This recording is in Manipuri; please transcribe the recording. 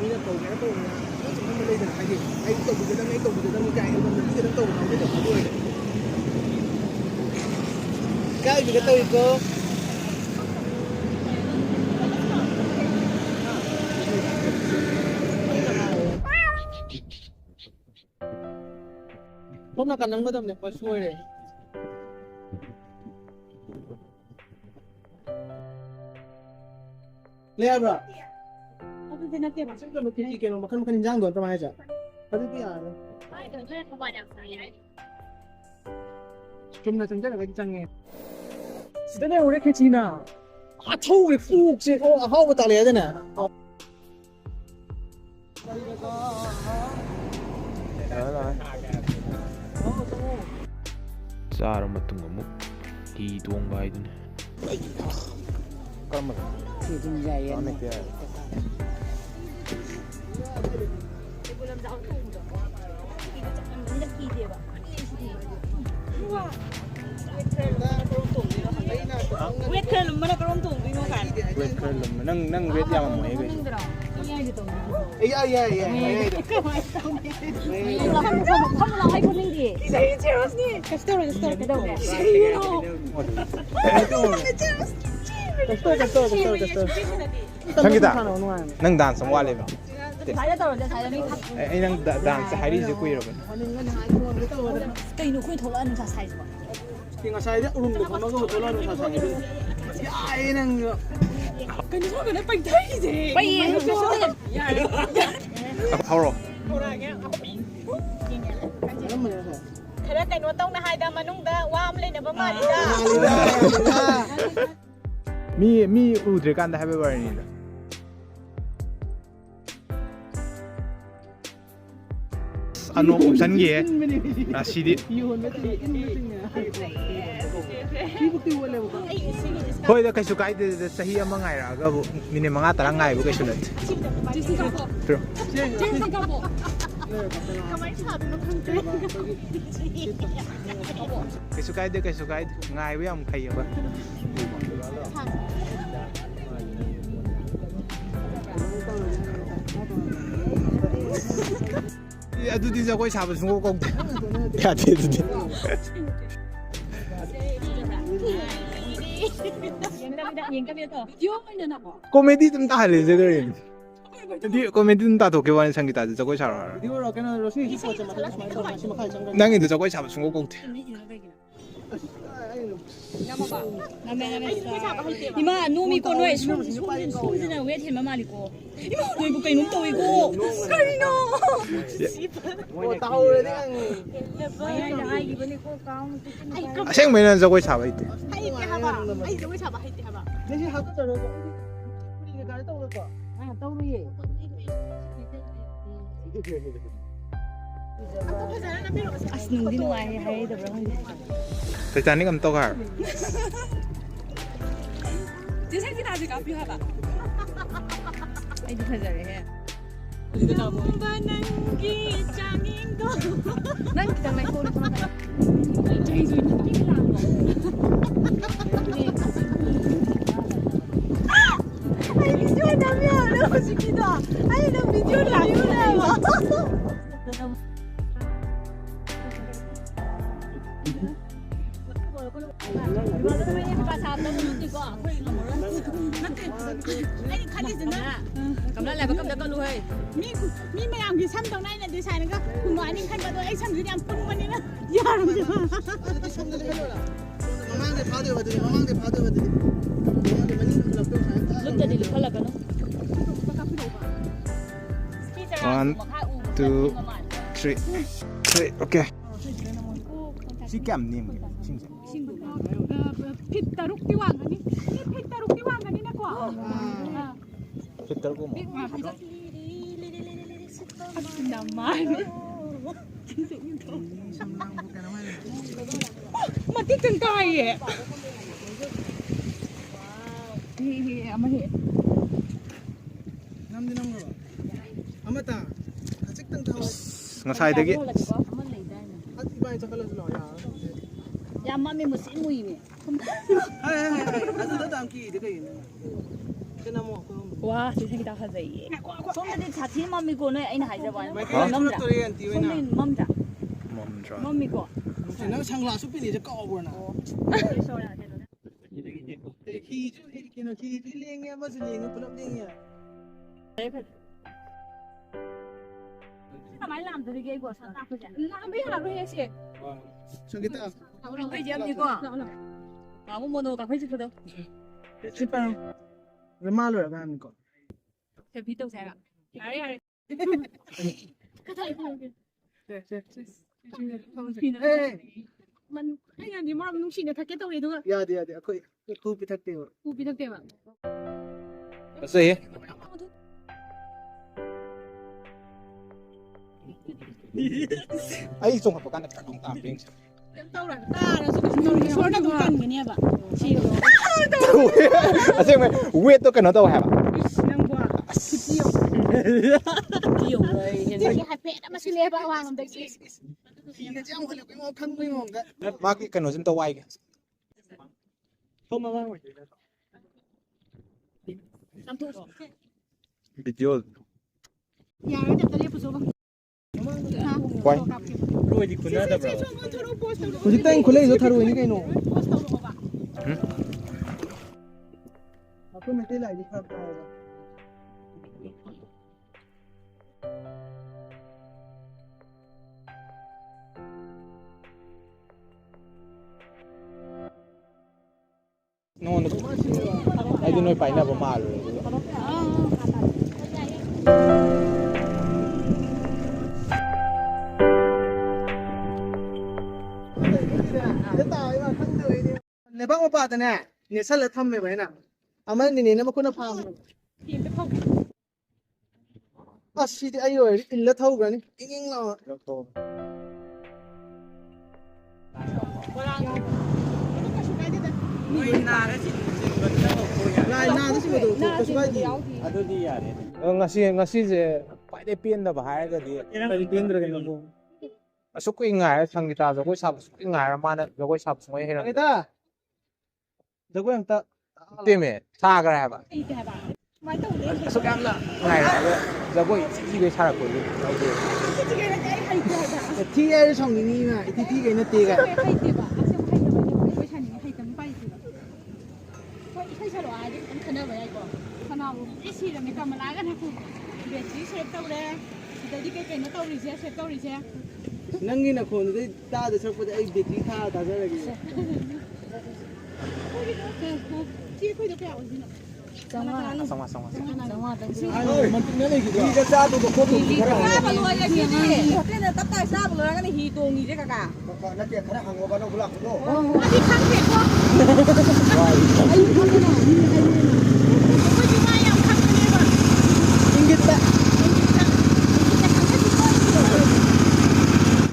ꯃꯤꯅ ꯇꯧꯒꯦꯔ ꯇꯧꯕꯅ ꯅꯪꯁꯨ ꯈꯟꯕ ꯂꯩꯗꯅ ꯍꯥꯏꯗꯤ ꯑꯩ ꯇꯧꯕꯤꯒꯗꯕꯅꯤ ꯑꯩ ꯇꯧꯕꯤꯒꯗꯕꯅꯤ ꯀꯥꯏ ꯑꯩꯉꯣꯟꯗ ꯃꯤꯒꯗꯪ ꯇꯧꯕ ꯉꯝꯗꯦ ꯑꯗꯨ ꯑꯣꯏꯔꯦ ꯀꯥꯏꯕꯤꯒ ꯇꯧꯏꯀꯣ ꯁꯣꯝ ꯅꯥꯀꯟ ꯅꯪꯒꯗꯕꯅꯦ ꯄꯣꯠ ꯁꯣꯏꯔꯦ ꯂꯩꯕ꯭ꯔꯥ ꯑꯗꯨꯗꯤ ꯅꯠꯇꯦꯕ ꯀꯩꯅꯣ ꯀꯩꯅꯣ ꯃꯈꯜ ꯃꯈꯜ ꯏꯟꯖꯥꯡꯗꯣ ꯀꯃꯥꯏꯅ ꯍꯥꯏꯁꯦ ꯑꯗꯨꯗꯤ ꯌꯥꯔꯦ ꯆꯨꯝꯅ ꯆꯪꯖꯔꯒꯗꯤ ꯆꯪꯉꯦ ꯁꯤꯗꯅꯦ ꯎꯔꯦ ꯈꯦꯆꯤꯅ ꯑꯊꯧꯕ ꯐꯨꯛꯁꯦ ꯑꯍꯥꯎꯕ ꯇꯥꯜꯂꯛꯑꯦꯗꯅ ꯆꯥꯔ ꯃꯇꯨꯡ ꯑꯃꯨꯛ ꯍꯤ ꯇꯣꯡꯕ ꯍꯥꯏꯗꯨꯅꯤ ꯀꯔꯝꯕ ꯋꯦꯠ ꯈꯔ ꯂꯨꯝꯕꯅ ꯀꯔꯣꯝ ꯇꯣꯡꯗꯣꯏꯅꯣ ꯀꯥꯏꯅ ꯋꯦꯠ ꯈꯔ ꯂꯨꯝꯕ ꯅꯪ ꯋꯦꯠ ꯌꯥꯝꯃꯝꯃꯣꯏ ꯀꯩꯁꯨ ꯌꯥꯏ ꯈꯪꯒꯤꯗ ꯅꯪ ꯗꯥꯟꯁ ꯑꯃ ꯋꯥꯠꯂꯦꯕ ꯑꯩ ꯅꯪ ꯗꯥꯟꯁ ꯍꯥꯏꯔꯤꯁꯦ ꯀꯨꯏꯔꯕꯅꯤ ꯀꯩꯅꯣ ꯑꯩꯈꯣꯏ ꯊꯣꯛꯂꯛꯑ ꯅꯨꯡꯁꯥ ꯁꯥꯏꯁꯤꯕꯣ ꯉꯁꯥꯏꯗ ꯎꯔꯨꯝꯗ ꯐꯝꯃꯒ ꯊꯣꯛꯂꯛꯑ ꯅꯨꯡꯁꯥ ꯁꯥꯏꯗ ꯌꯥꯏ ꯅꯪ ꯀꯩꯅꯣ ꯁꯣꯝꯗ ꯄꯩꯊꯔꯤꯁꯦ ꯍꯧꯔꯣ ꯈꯔ ꯀꯩꯅꯣ ꯇꯧꯅ ꯍꯥꯏꯗ ꯃꯅꯨꯡꯗ ꯋꯥ ꯑꯃ ꯂꯩꯅꯕ ꯃꯥꯜꯂꯤꯗ ꯃꯤ ꯎꯗ꯭ꯔꯤꯀꯥꯟꯗ ꯍꯥꯏꯕ ꯋꯥꯔꯤꯅꯤꯗ ꯑꯅꯣꯛ ꯎꯞꯁꯟꯒꯦ ꯑꯁꯤꯗꯤ ꯍꯣꯏꯗ ꯀꯩꯁꯨ ꯀꯥꯏꯗꯦ ꯆꯍꯤ ꯑꯃ ꯉꯥꯏꯔꯛꯑꯒꯕꯨ ꯃꯤꯅꯤꯠ 5-10 ꯉꯥꯏꯕ ꯀꯩꯁꯨ ꯅꯠꯇꯦ ꯀꯩꯁꯨ ꯀꯥꯏꯗꯦ ꯉꯥꯏꯕ ꯌꯥꯝ ꯐꯩꯌꯦꯕ ꯑꯗꯨꯗꯤ ꯖꯒꯣꯏ ꯁꯥꯕ ꯁꯨꯡꯀꯧ ꯀꯧꯗꯦ ꯌꯥꯗꯦ ꯑꯗꯨꯗꯤ ꯀꯣꯃꯦꯗꯤ ꯑꯗꯨꯝ ꯇꯥꯍꯜꯂꯤꯁꯦ ꯀꯔꯤꯅꯣ ꯀꯣꯃꯦꯗꯤ ꯑꯗꯨꯝ ꯇꯥꯊꯣꯛꯀꯦ ꯋꯥꯅꯤ ꯁꯪꯒꯤꯇꯥꯁꯦ ꯖꯒꯣꯏ ꯁꯥꯔꯣ ꯍꯥꯏꯔꯣ ꯅꯪꯒꯤꯗꯣ ꯖꯒꯣꯏ ꯁꯥꯕ ꯁꯨꯡꯀꯧ ꯀꯧꯗꯦ 이마 놈이 거 너의 손지나 왜 제일 말이고 이마 너 이거 그냥 놈 떠이고 카리노 ꯑꯁꯦꯡꯕꯩꯅ ꯖꯒꯣꯏ ꯁꯥꯕ ꯍꯩꯇꯦ 하이게 하봐 아이 저거 잡아 하이게 하봐 내시 하고 저러고 우리 가래 떠올까 아 떠오르예 아스 눈이 누아해 하이더라 타이타닉 한번 떠가 제 생긴 아직 앞이 하봐 아이디 타자래 해 넘바난기 짱인도 난 그냥 말 소리 좀 하자 제이소 아이 비디오 나면 너무 웃기다 아이 너 비디오 나요나 아니 카리즈나 감라 레바 감다 거 루해 미 매양기 삼동 나이나 디자인가 그거 아닌 칸바도 아이 삼들이 안 뿌는 거니나 야랑지 mamangde phado badini 롯데리 칼라가노 1, 2, 3 오케이 시kam님 진짜 핏다룩 띠왕아니 핏다룩 띠왕아니 나고 핏다룩 뭐 나말 mati tengkai ye hi ama hi namdi namro amata khachik tang thaw ngasaidagi ibai chakala lo ya mami musin mui me hai adu da dam ki de kai ne kenamo ko 와 세상이 다 하자이 손에 자티 맘이고는 아이나 하자봐 멈자 손에 맘자 멈춰. 맘이고 나 창라 수빈 이제 까버나 키랭이야 무슨 랭이 불럽 랭이야 많이 남들에게 이거 사다 보자 남이 하루 해시 저기다 우리 회지 이거 아무 뭐도 다 회지 그도 집방 얼마로 가는 거 제 비도 제가 아리 그다 이거 mình anh em đi mà mình xin được thắc cái tàu này thôi 야 돼, 야 돼. 그 비탁대요. cụ bị thắc tiền ạ Gì? Ấy dùng hợpกันกับตามเอง tàu là ta là số nó cũng cần cái này bà chỉ rồi à xem mày uế tôi cần nó đâu hả năng qua nhiều rồi hiện tại hai phe đã mà xin lê bà hoàng làm đấy 이게 짱 걸려. 뭐 칸고 뭔가. mà cái cần nó xem tao quay kìa 도마 와. làm thu video nhà nó đặt tay lên số bằng quay 로이 디쿠나다 브라. 고집당 콜레 저 타로 이게 노. 아까 메텔 아이디 카드 나와. nó ai tôi nói phải là bao rồi 내 방어 받으네. 내 살을 탐매 왜나? 아마 니네 뭐 코나 팜. tìm cái không 아 씨디 아이고 일러 타고 가니. 잉잉 나와. 라이 나도 지금도 거기까지. ngasi 이제 phải piên là phải cái gì 빨리 비엔드라겠노. số cái ngày thằng người ta rồi có sập cái ngày mà nó rồi có sập xuống hay là 아니다. 저거 양 따. tiền mẹ xa cái này bà đi cái bà máy tàu đến số cái ngày rồi có chỉ cái xa là của mình cái này cái hay cái TL 성인이나 이티티가 있는 때가. hay tiền bà xem hay cái cái thành hay tấm bay thì hay sao đó chứ không thân vậy còn thân nào ít xí là mình cầm lá cái này cũng để chỉ xếp tàu đây để đi cái nó tàu đi xe xếp tàu đi xe 낭이나 코는데 따도 저보다 이 배터리 다 다자라기. chỉ khơi được cái ảo gì nữa xong rồi 아니 만ጥ면에 이거 짜도 놓고 ba bà nuôi cái gì đi cái này tắt tay sao bà nuôi cái này hì tuồng gì đấy cả 나 때가 가라 한 거가 너 불렀고. đi khăn thiệt không